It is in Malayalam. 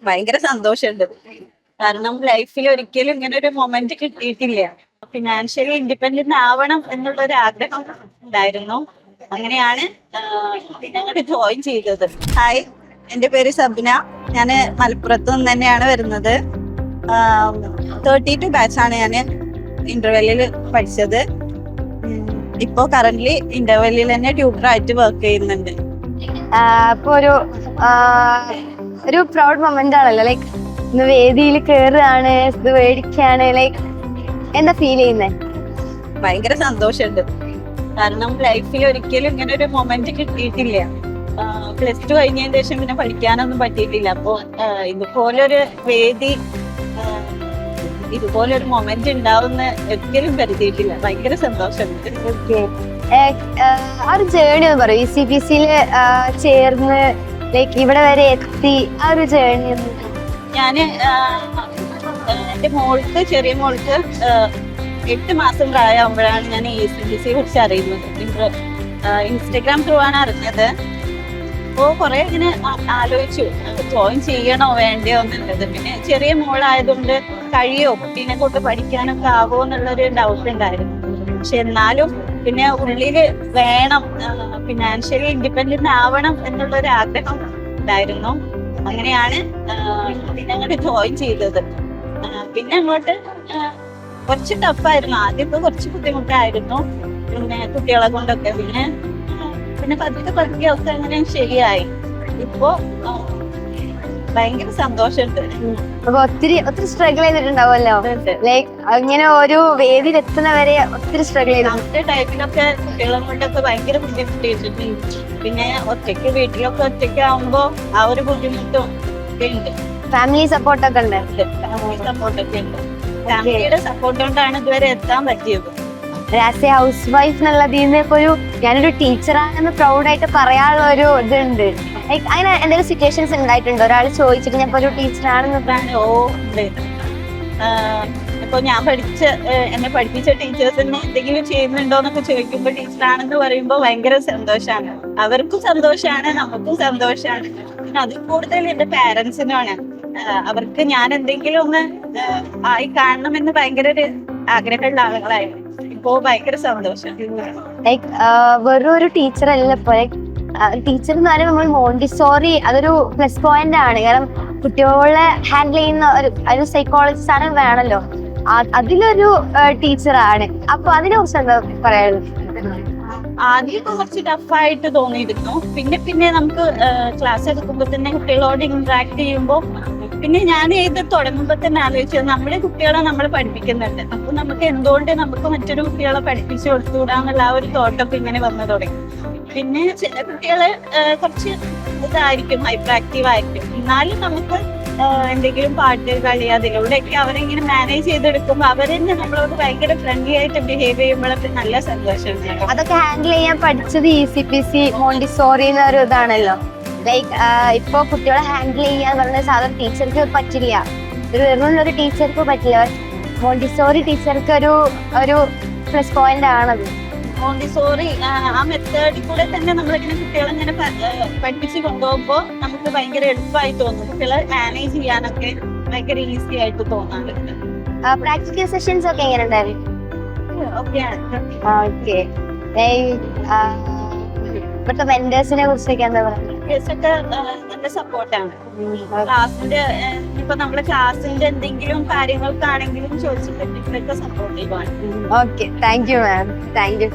ഭയങ്കര സന്തോഷമുണ്ട്. കാരണം ലൈഫിൽ ഒരിക്കലും ഇങ്ങനെ ഒരു മൊമെന്റ് കിട്ടിയിട്ടില്ല. ഫിനാൻഷ്യലി ഇൻഡിപെൻഡന്റ് ആവണം എന്നുള്ളൊരു ആഗ്രഹം ഉണ്ടായിരുന്നു. അങ്ങനെയാണ് ഞങ്ങൾ ജോയിൻ ചെയ്തത്. ഹായ്, എന്റെ പേര് സബ്ന. ഞാൻ മലപ്പുറത്ത് നിന്ന് തന്നെയാണ് വരുന്നത്. 32 ബാച്ചാണ് ഞാൻ ഇന്റർവെല്ലിൽ പഠിച്ചത്. ഇപ്പോ കറന്റ് ഇന്റർവെല്ലിൽ തന്നെ ട്യൂട്ടറായിട്ട് വർക്ക് ചെയ്യുന്നുണ്ട്. അപ്പൊ ഒരു പ്രൗഡ് മൊമെന്റ് ആണല്ലോ, ലൈക്ക് ഇന്ന് വേദിയിൽ കേറുകയാണ്, ഇത് മേടിക്കാണ്, ലൈക്ക് എന്താ ഫീൽ ചെയ്യുന്നത്? ഭയങ്കര സന്തോഷമുണ്ട്. കാരണം ലൈഫിൽ ഒരിക്കലും ഇങ്ങനെ ഒരു മൊമെന്റ് കിട്ടിയിട്ടില്ല. +2 കഴിഞ്ഞതിന് ശേഷം പിന്നെ പഠിക്കാനൊന്നും പറ്റിയിട്ടില്ല. അപ്പോ ഇതുപോലൊരു വേദി, ഇതുപോലൊരു മൊമെന്റ് ഉണ്ടാവുന്ന ഒരിക്കലും കരുതിയിട്ടില്ല. ഭയങ്കര സന്തോഷമുണ്ട്. ആ ഒരു ജേർണി ഒന്ന് പറയൂ. ECPC ചേർന്ന് ലൈക്ക് ഇവിടെ വരെ എത്തി, ആ ഒരു ജേർണി ഒന്ന്. ഞാന് എന്റെ ചെറിയ മോൾക്ക് 8 മാസം പ്രായമാകുമ്പോഴാണ് ഞാൻ ECPC കുറിച്ച് അറിയുന്നത്. ഇൻസ്റ്റഗ്രാം ത്രൂ ആണ് അറിഞ്ഞത്. അപ്പോ കുറെ ഇങ്ങനെ ആലോചിച്ചു, ജോയിൻ ചെയ്യണോ വേണ്ടയോ എന്നുള്ളത്. പിന്നെ ചെറിയ മോളായതുകൊണ്ട് കഴിയോ, കുട്ടീനെ കൊണ്ട് പഠിക്കാനൊക്കെ ആവോ എന്നുള്ളൊരു ഡൗട്ട് ഉണ്ടായിരുന്നു. പക്ഷെ എന്നാലും പിന്നെ ഉള്ളില് വേണം, ഫിനാൻഷ്യലി ഇൻഡിപെൻഡന്റ് ആവണം എന്നുള്ളൊരു ആഗ്രഹം ഉണ്ടായിരുന്നു. അങ്ങനെയാണ് ഞങ്ങൾ ജോയിൻ ചെയ്തത്. പിന്നെ അങ്ങോട്ട് കുറച്ച് ടഫായിരുന്നു. ആദ്യമൊക്കെ കുറച്ച് ബുദ്ധിമുട്ടായിരുന്നു, പിന്നെ കുട്ടികളെ കൊണ്ടൊക്കെ. പിന്നെ പതുക്കെ ഒക്കെ അങ്ങനെ ശരിയായി. ഇപ്പോ ഭയങ്കര സന്തോഷമുണ്ട്. അപ്പൊ ഒത്തിരി സ്ട്രഗിൾ ചെയ്തിട്ടുണ്ടാവുമല്ലോ, ലൈക്ക് അങ്ങനെ ഒരു വേദിയിൽ എത്തുന്നവരെ ഒത്തിരി സ്ട്രഗിൾ ചെയ്തു. ടൈമിലൊക്കെ കുട്ടികളെ കൊണ്ടൊക്കെ ഭയങ്കര ബുദ്ധിമുട്ടിയിട്ടുണ്ട്. പിന്നെ വീട്ടിലൊക്കെ ഒറ്റയ്ക്ക് ആവുമ്പോ ആ ഒരു ബുദ്ധിമുട്ടും ഒക്കെ ഉണ്ട്. ഫാമിലി സപ്പോർട്ടൊക്കെ ഉണ്ട്. ഫാമിലിയുടെ സപ്പോർട്ട് കൊണ്ടാണ് ഇതുവരെ എത്താൻ പറ്റിയത്. ആസ് എ ഹൗസ് വൈഫ് എന്നുള്ളതിൽ ഞാനൊരു ടീച്ചറാണെന്ന് പ്രൗഡായിട്ട് പറയാനുള്ള ഒരു ഇതുണ്ട്. ലൈക്ക് അങ്ങനെ എന്തെങ്കിലും സിറ്റുവേഷൻസ് ഉണ്ടായിട്ടുണ്ടോ? ഒരാൾ ചോദിച്ചിട്ട് ഞാൻ ഒരു ടീച്ചറാണെന്ന്? ഇപ്പൊ ഞാൻ എന്നെ പഠിപ്പിച്ച ടീച്ചേഴ്സിന് എന്തെങ്കിലും ചെയ്യുന്നുണ്ടോ എന്നൊക്കെ ചോദിക്കുമ്പോ ടീച്ചറാണെന്ന് പറയുമ്പോ ഭയങ്കര സന്തോഷാണ്. അവർക്കും സന്തോഷാണ്, നമുക്കും സന്തോഷാണ്. പിന്നെ അതിൽ കൂടുതൽ എന്റെ പാരന്റ്സിനാണ്. അവർക്ക് ഞാൻ എന്തെങ്കിലും ഒന്ന് ആയി കാണണമെന്ന് ഭയങ്കര ഒരു ആഗ്രഹമുള്ള ആളുകളായിരുന്നു. ഇപ്പോ ഭയങ്കര സന്തോഷം. ലൈക്ക് വെറും ഒരു ടീച്ചർ അല്ല ഇപ്പൊ. ലൈക്ക് ടീച്ചർ എന്ന് പറയുമ്പോൾ നമ്മൾ മോണ്ടിസോറി അതൊരു പ്ലസ് പോയിന്റ് ആണ്. കാരണം കുട്ടികളെ ഹാൻഡിൽ ചെയ്യുന്ന ഒരു സൈക്കോളജിസ്റ്റ് ആണ് വേണമല്ലോ. അതിലൊരു ടീച്ചറാണ്. അപ്പൊ അതിനെ കുറിച്ച് എന്താ പറയാനുള്ളത്? ആദ്യം കുറച്ച് ടഫായിട്ട് തോന്നിയിരുന്നു. പിന്നെ നമുക്ക് ക്ലാസ് എടുക്കുമ്പോൾ തന്നെ കുട്ടികളോട് ഇന്ററാക്ട് ചെയ്യുമ്പോൾ പിന്നെ ഞാൻ ഇത് തുടങ്ങുമ്പോൾ തന്നെ ആലോചിച്ചത് നമ്മുടെ കുട്ടികളെ നമ്മൾ പഠിപ്പിക്കുന്നുണ്ട്. അപ്പൊ നമുക്ക് എന്തുകൊണ്ട് നമുക്ക് മറ്റൊരു കുട്ടികളെ പഠിപ്പിച്ചു കൊടുത്തുകൂടാന്നുള്ള ആ ഒരു തോട്ടൊക്കെ ഇങ്ങനെ വന്നു തുടങ്ങി. പിന്നെ ചില കുട്ടികള് കുറച്ച് ഇതായിരിക്കും, ഹൈപ്പർ ആക്റ്റീവ് ആയിരിക്കും. എന്നാലും നമുക്ക് എന്തെങ്കിലും പാട്ട് കളി അതിലൂടെയൊക്കെ അവരെങ്ങനെ മാനേജ് ചെയ്തെടുക്കുമ്പോൾ അവരെന്നെ നമ്മളോട് ഭയങ്കര ഫ്രണ്ട്ലി ആയിട്ട് ബിഹേവ് ചെയ്യുമ്പോഴൊക്കെ നല്ല സന്തോഷം. അതൊക്കെ ഹാൻഡിൽ ചെയ്യാൻ പഠിച്ചത് ECPC മോണ്ടിസോറി എന്നൊരു ഇതാണല്ലോ. ലൈക്ക് ഇപ്പൊ കുട്ടികളെ ഹാൻഡിൽ ചെയ്യാന്ന് പറഞ്ഞ സാധാരണ ടീച്ചർക്ക് പറ്റില്ല, വെറുള്ളൊരു ടീച്ചർക്ക് പറ്റില്ല. മോണ്ടിസോറി ടീച്ചർക്ക് ഒരു പ്ലസ് പോയിന്റ് ആണത്. മോണ്ടിസോറി ആ മെത്തേഡിൽ കൂടെ തന്നെ നമ്മളിങ്ങനെ കുട്ടികളെ ഇങ്ങനെ പഠിപ്പിച്ച് കൊണ്ടുപോകുമ്പോൾ നമുക്ക് ഭയങ്കര എളുപ്പമായി തോന്നും. കുട്ടികളെ മാനേജ് ചെയ്യാനൊക്കെ ഭയങ്കര ഈസി ആയിട്ട് തോന്നാറുണ്ട്. പ്രാക്ടിക്കൽ സെഷൻസ് ഒക്കെ എങ്ങനെ ഉണ്ടായിരുന്നു? ഓക്കെ. ഇവിടുത്തെ മെന്റേഴ്സിനെ കുറിച്ചൊക്കെ എന്താ പറയുക? നല്ല സപ്പോർട്ടാണ്. ക്ലാസ്സിന്റെ ഇപ്പൊ നമ്മളെ ക്ലാസ്സിന്റെ എന്തെങ്കിലും കാര്യങ്ങൾക്കാണെങ്കിലും ചോദിച്ചിട്ടുണ്ടെങ്കിലൊക്കെ സപ്പോർട്ടീവാണ്. Okay, thank you ma'am. Thank U.